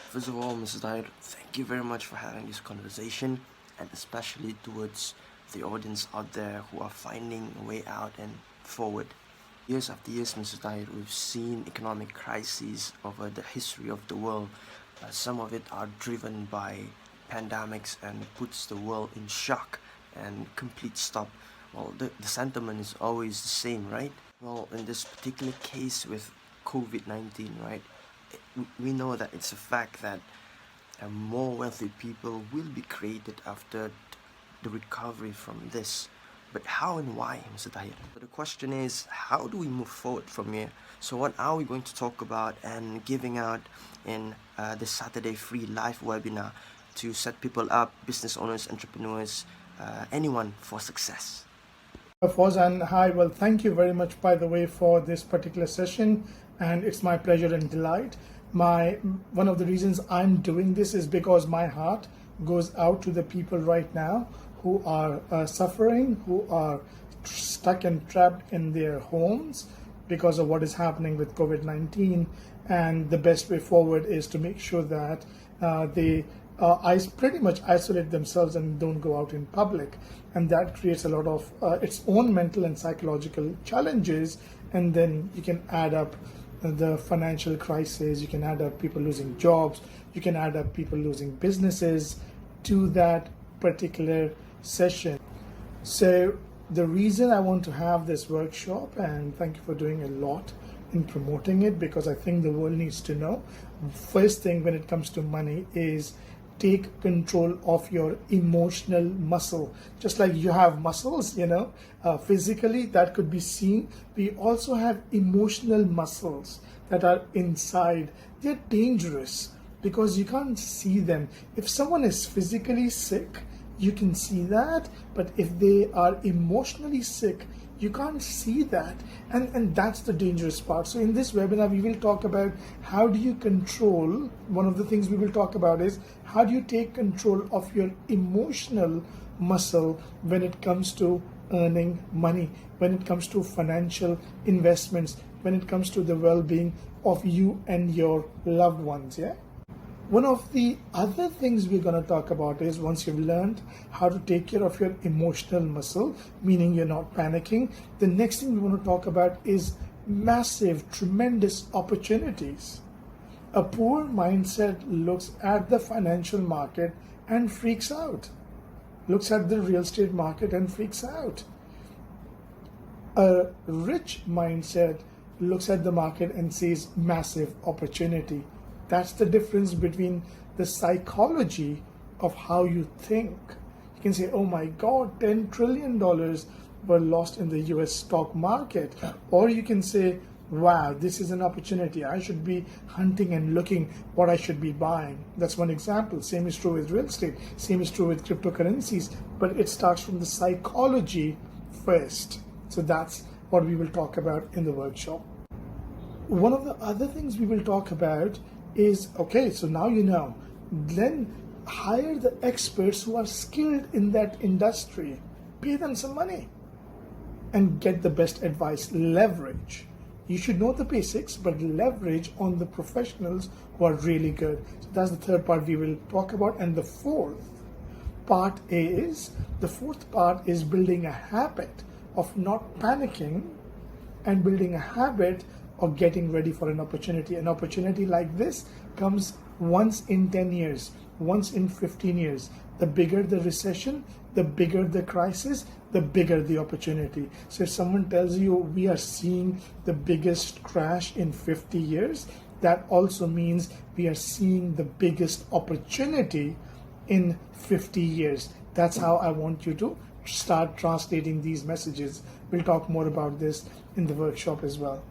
First of all, Mr. Tahir, thank you very much for having this conversation, and especially towards the audience out there who are finding a way out and forward. Years after years, Mr. Tahir, we've seen economic crises over the history of the world. Some of it are driven by pandemics and puts the world in shock and complete stop. Well, the sentiment is always the same, right? Well, in this particular case with COVID-19, right, we know that it's a fact that more wealthy people will be created after the recovery from this. But how and why, Mr. Tahir? So the question is, how do we move forward from here? So what are we going to talk about and giving out in this Saturday free live webinar to set people up, business owners, entrepreneurs, anyone for success? Fauzan, hi. Well, thank you very much, by the way, for this particular session, and it's my pleasure and delight. One of the reasons I'm doing this is because my heart goes out to the people right now who are suffering, who are stuck and trapped in their homes because of what is happening with COVID-19. And the best way forward is to make sure that they pretty much isolate themselves and don't go out in public. And that creates a lot of its own mental and psychological challenges. And then you can add up the financial crisis, you can add up people losing jobs, you can add up people losing businesses to that particular session. So the reason I want to have this workshop, and thank you for doing a lot in promoting it, because I think the world needs to know, first thing when it comes to money is take control of your emotional muscle. Just like you have muscles, physically that could be seen. We also have emotional muscles that are inside. They're dangerous because you can't see them. If someone is physically sick, you can see that, but if they are emotionally sick, you can't see that, and that's the dangerous part. So in this webinar, we will talk about how do you control, one of the things we will talk about is how do you take control of your emotional muscle when it comes to earning money, when it comes to financial investments, when it comes to the well-being of you and your loved ones, yeah? One of the other things we're going to talk about is once you've learned how to take care of your emotional muscle, meaning you're not panicking, the next thing we want to talk about is massive, tremendous opportunities. A poor mindset looks at the financial market and freaks out, looks at the real estate market and freaks out. A rich mindset looks at the market and sees massive opportunity. That's the difference between the psychology of how you think. You can say, oh my God, $10 trillion were lost in the US stock market. Or you can say, wow, this is an opportunity. I should be hunting and looking what I should be buying. That's one example. Same is true with real estate. Same is true with cryptocurrencies. But it starts from the psychology first. So that's what we will talk about in the workshop. One of the other things we will talk about is, okay, so now you know, then hire the experts who are skilled in that industry, pay them some money and get the best advice. Leverage. You should know the basics, but leverage on the professionals who are really good. So that's the third part we will talk about. And the fourth part is building a habit of not panicking and building a habit or getting ready for an opportunity. An opportunity like this comes once in 10 years, once in 15 years. The bigger the recession, the bigger the crisis, the bigger the opportunity. So if someone tells you we are seeing the biggest crash in 50 years, that also means we are seeing the biggest opportunity in 50 years. That's how I want you to start translating these messages. We'll talk more about this in the workshop as well.